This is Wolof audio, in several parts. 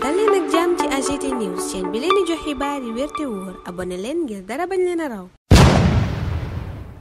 dal leen ak jàmm ci AGT News chaîne bi leen di jox xibaar yi wér te wóor abonné leen ngir dara bañ leen a raw.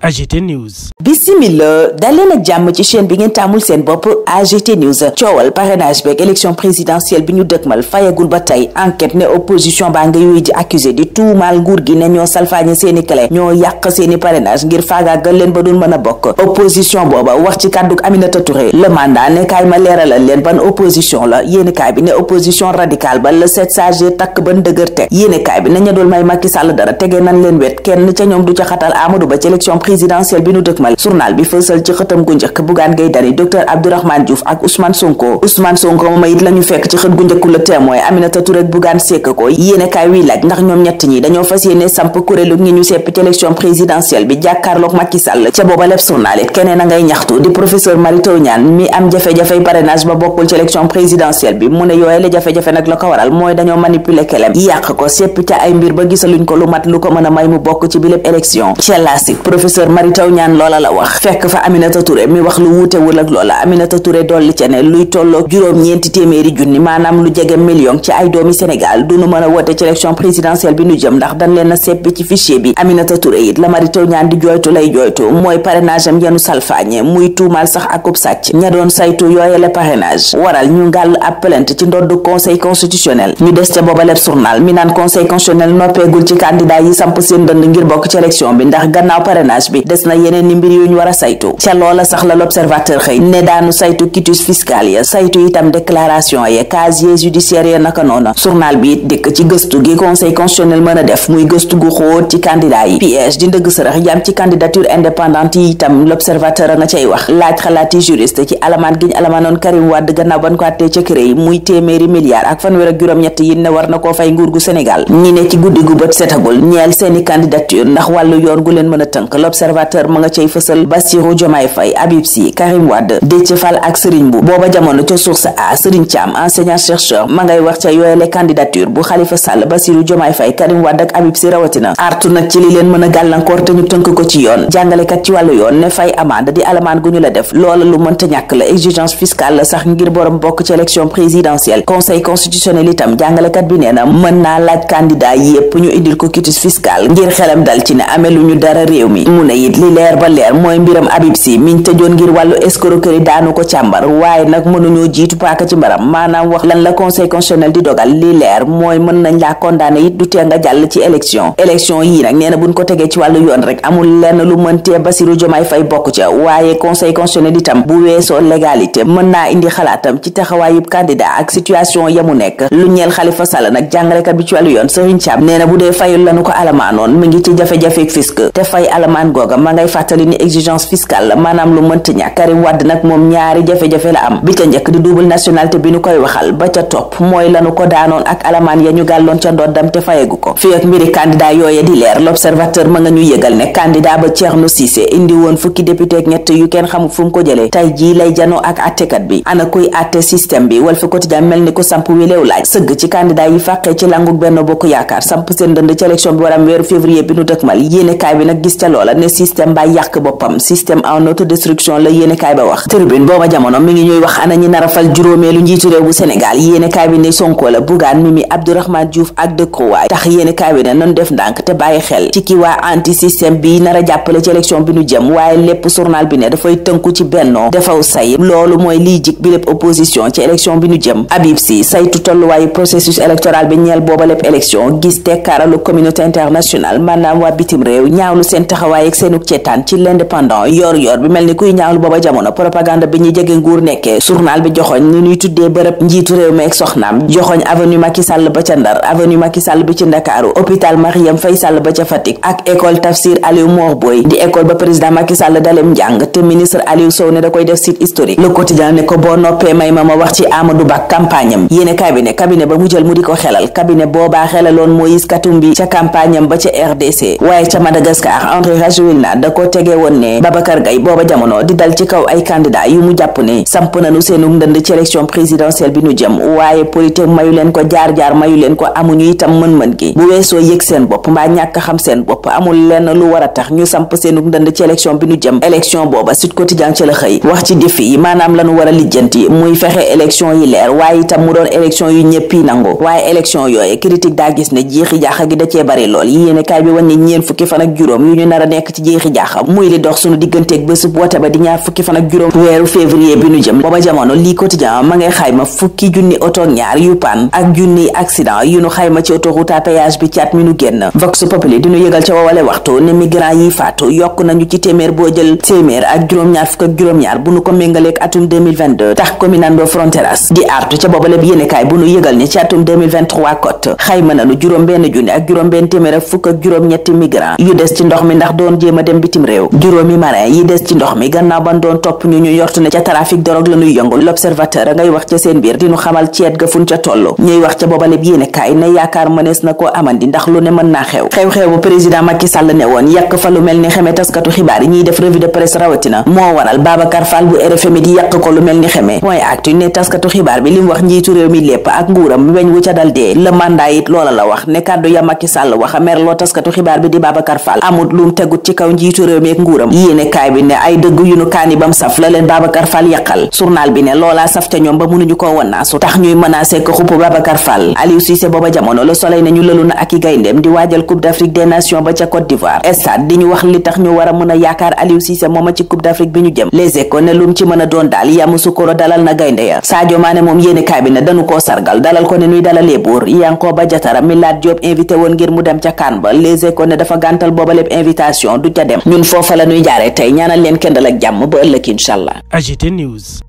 AGT News. Bismillah daleen ak jàmm ci chaîne bi ngeen taamul seen bopp AGT News. coowal parrainage beeg élection présidentielle bi ñu dëkkmal fayagul ba tey enquête ne opposition baa nga yooyu di accusé di tuumaal nguur gi ne ñoo salfaañe seeni clé ñoo yàq seeni parrainage ngir faagaagal leen ba dul mën a bokk. opposition booba wax ci kàddug Aminata Touré le mandat ne kaay ma leeralal leen ban opposition la yéenekaay bi ne opposition radicale ba le 7 sage takk ban dëgër teg yéenekaay bi ne ña dool may Macky Sall dara tegee nan leen wet kenn ca ñoom du ca xatal Amadou Ba ci élection présidentielle bi nu dëkkmal journal bi fësal ci xëtam gu njëkk Bougane Gueye Dany docteur Abdourahmane Diouf ak Ousmane Sonko mooma it lañu fekk ci xët gu njëkku Le Témoin Aminata Touré ak Bougane sekk ko yéenekaay wi laaj ndax ñoom ñett ñi dañoo fas yéene samp kuréelu ngi ñu sepp ci élection présidentielle bi jàkkaarloog Macky Sall ca booba lépp journal it keneen a ngay ñaxtu di professeur Mary Teuw Niane mi am jafe-jafey parrainage ba bokkul ci élection présidentielle bi mu ne yooye la jafe-jafe nag la ko waral mooy dañoo manipuler kelem yàq ko sepp ca ay mbir ba gisaluñ ko lu mat lu ko mën a may mu bokk ci bi lépp élection ca laasik professeur Mary Teuw Niane loola la wax fekk fa Aminata Touré mi wax lu wuutewul ak loola Aminata Touré dolli ca ne luy tolloog juróom-ñeenti téeméeri junni maanaam lu jege million ci ay doomi Sénégal duñu mën a woote ci élection présidentielle bi nu jëm ndax dañ leen a seppi ci fichier bi Aminata Touré it la Mary Teuw Niane di jooytu lay jooytu mooy parrainage am yenu salfaañe muy tuumal sax akub sàcc ña doon saytu yooyele parrainage waral ñu ngàll ab plainte ci ndoddu conseil constitutionnel ñu des ca booba lépp journal mi naan conseil constitutionnel noppeegul ci candidat yi samp seen dënd ngir bokk ci élection bi ndax gannaaw parrainage bi des na yeneen ni mbir yu ñu war a saytu ca loola sax la l'observateur xëy ne daanu saytu quitus fiscal ya saytu itam déclaration ya casier judiciaire ya naka noona journal bi it dikk ci gëstu gi conseil constitutionnel mën a def muy gëstu gu xóot ci candidat yi piège di ndëgg sërëx yam ci candidature indépendante yi itam l'observateur a nga cay wax laaj xalaati juriste ci alamaan gi ñu alamaanoon Karim Wade gannaaw ban ko àttee ca CREI muy téeméeri milliards ak fanweer ak juróom-ñett yi ne war na koo fay nguur gu Sénégal ñi ne ci guddi gu bët setagul ñeel seeni candidature ndax wàllu yoon gu leen mën a tënk l'observateur ma nga cay fësal Bassirou Diomaye Faye Habib Sy Karim Wade Déthié Fall ak Serigne Mboup booba jamono ca source a Serigne Thiam enseignant chercheur ma ngay wax ca yooyele candidature bu Khalifa Sall Bassirou Diomaye Faye Karim Wade ak Habib Sy rawatina artu nag ci li leen mën a gàllankoor te ñu tënk ko ci yoon jàngalekat ci wàllu yoon ne fay amande di alamaan gu ñu la def loola lu mënta ñàkk la exigence fiscale la sax ngir borom bokk ci élection présidentielle conseil constitutionnel itam jàngalekat bi nee na mën naa laaj candidat yépp ñu indil ko quitus fiscal ngir xelam dal ci ne amee lu ñu dara réew mi mu ne it li leer ba leer mooy mbiram Habib Sy miñ tëjoon ngir wàllu escroquerie daanu ko càmbar waaye nag mënuñoo jiitu paaka ci mbaram maanaam wax lan la conseil constitutionnel di dogal li leer mooy mën nañ laa condamné it du tee nga jàll ci élection yii nag nee na buñ ko tegee ci wàllu yoon rek amul lenn lu mëntee Bassirou Diomaye Faye bokk ca waaye conseil constitutionnel itam bu weesoo légalité mën naa indi xalaatam ci taxawaayub candidat ak situation yamu nekk lu ñeel Khalifa Sall nag jàngalekat bi ci wàllu yoon Serigne Thiam nee na bu dee fayul lanu ko alamaanoon mu ngi ci jafe-jafe fisc te fay alamaan googa ma ngay fàttali ni exigence fiscale la maanaam lu mënta ñàkk Karim Wade nag moom ñaari jafe-jafe la am bi ca njëkk di double nationalité bi nu koy waxal ba ca topp mooy lanu ko daanoon ak alamaan ya ñu gàlloon ca ndoddam te fayagu ko fi ak mbiri candidat yooye di leer l'observateur ma nga ñu yëgal ne candidat ba Thierno Cissé indi woon fukki député ak ñett yu kenn xamul fu mu ko jëlee tey jii lay janoo ak attekat bi ana kuy atte système bi Walf Quotidien mel ni ko samp wileew laaj sëgg ci candidat yi fàqee ci langug Benno Bokk Yaakaar samp seen dënd ci élection bi waram weeru février bi nu dëkkmal yéenekaay bi nag gis ca loola ne système ba yàq boppam système en autodestruction la yéenekaay ba wax Tribune booba jamono mi ngi ñuy wax ana ñi narafal juróomeelu njiitu réew bu Sénégal yéenekaay bi ne Sonko la Bougane Mimi Abdourahmane Diouf ak Decroix tax yéenekaay bi ne nan def ndànk te bàyyi xel ci ki waa anti système bi nar a jàppale ci élection bi nu jëm waaye lépp journal bi ne dafay tënku ci bennoo defaw say loolu mooy liy jik bi lépp opposition ci élection bi nu jëm Habib Sy saytu tolluwaayu processus électoral bi ñeel booba lépp élection gis tekkaaralu communauté internationale maanaam waa bitim réew ñaawlu seen taxawaay ak seenuk ceetaan ci l'indépendant yor bi mel ni kuy ñaawlu booba jamono propagande bi ñu jege nguur nekkee journal bi joxoñ ni ñuy tuddee bërëb njiitu réew mi ak soxnaam joxoñ avenue Macky Sall ba ca Ndar avenue Macky Sall bi ci Ndakaaru hôpital Mariam Faye Sall ba ca Fatick ak école Tafsir Aliou Mor Boy di école ba président Macky Sall dalem njàng te ministre Aliou Sow ne da koy def site historique Le Quotidien ne ko boo noppee may ma wax ci Amadou Ba campagne am yéene cabinet ba mu jël mu di ko xelal cabinet boobaa xelaloon Moïse Katumbi ca campagne am ba ca RDC waaye ca Madagascar André Rajoelina Cyril Na da ko tegee woon ne Babacar Gaye booba jamono di dal ci kaw ay candidat yu mu jàpp ne samp nañu seenu ndënd ci élection présidentielle bi ñu jëm waaye politique mayu leen ko jaar-jaar mayu leen ko amuñu itam mën-mën gi bu weesoo yëg seen bopp mbaa ñàkk xam seen bopp amul lenn lu war a tax ñu samp seenu ndënd ci élection bi ñu jëm. élection booba Sud Quotidien ci la xëy wax ci défi yi maanaam lañu war a lijjanti muy fexe élection yi leer waaye itam mu doon élection yu ñëpp yi nangu waaye élection yooyu critique daa gis ne jeexi jaaxa gi da cee bari lool yéene kaay bi wan ne ñeen fukki fan ak juróom yu ñu nar a nekk ci jeexi jaaxa muy li dox suñu digganteeg bésub wote ba di ñaar fukki fan ak juróom weeru février bi ñu jëm. booba jamono lii Quotidien ma ngay xayma fukki junni oto ñaar yu pan ak junni accident yu ñu xayma ci autoroute à péage bi ci at mi nu génn. Vox Populi di ñu yëgal ca wawale waxtu ne migrant yi faatu yokk nañu ci téeméer boo jël téeméer ak juróom-ñaar fukk ak juróom-ñaar bu nu ko méngaleeg atum 2022 tax Cominando Fronteras di artu ca boobale bi yéenekaay bu nu yëgal ne ci atum 2023 kot xayma nañu juróom benn junni ak juróom benn téeméer ak fukk ak juróom-ñetti migrant yu des ci ndox mi ndax doon jéem a dem bitim réew. juróomi marin yi des ci ndox mi gannaaw ban doon topp ñu yortu ne ca trafic drogue la ñuy yëngu. L'Observateur ngay wax ca seen biir di nu xamal ceet ga fun ca tollu ñuy wax ca boobale bi yéenekaay ne yaakaar mënees na koo amandi ndax lu ne mën naa xew-xew bu président Macky Sall ne woon yàq fa lu mel ni xeme taskatu xibaar yi ñuy def revue de presse rawatina moo waral Babacar Fall bu RFM di yàq ko lu mel ni xeme mooy actu ne taskatu xibaar bi li mu wax njiitu réew mi lépp ak nguuram weñ wu ca dal dee le mandat it loola la wax ne kàddu ya Macky Sall wax a merloo taskatu xibaar bi di Babacar Fall amut lu mu tegut ci kaw njiitu réew mi ak nguuram yéene kaay bi ne ay dëgg yu nu kaani bam saf la leen Babacar Fall yàqal journal bi ne loolaa saf ca ñoom ba mënuñu koo wannaasu tax ñuy menacé ko xupp Babacar Fall. Aliou Cissé booba jamono Le Soleil ne ñu lëlu na ak i gayndeem di waajal Coupe d'Afrique des Nations ba ca Côte d'Ivoire. Stade di ñu wax li tax ñu war a mën a yaakaar Aliou Cissé mooma ci Coupe d'Afrique bi ñu jëm. Les Échos ne lum ci mën a doon daal Yamoussoukro dalal na gaynde ya. Sadio Mané moom yéene kaay bi ne dañu koo sargal dalal ko ne nuy dalalee buur Yankoba Diattara mi Lat Diop invité woon ngir mu dem ca CAN ba. Les Échos ne dafa gàntal booba lépp invitation du ca dem ñun foofa la ñuy jaaree tey ñaanal leen kendal ak jàmm ba ëllëg inshallah. AGT News.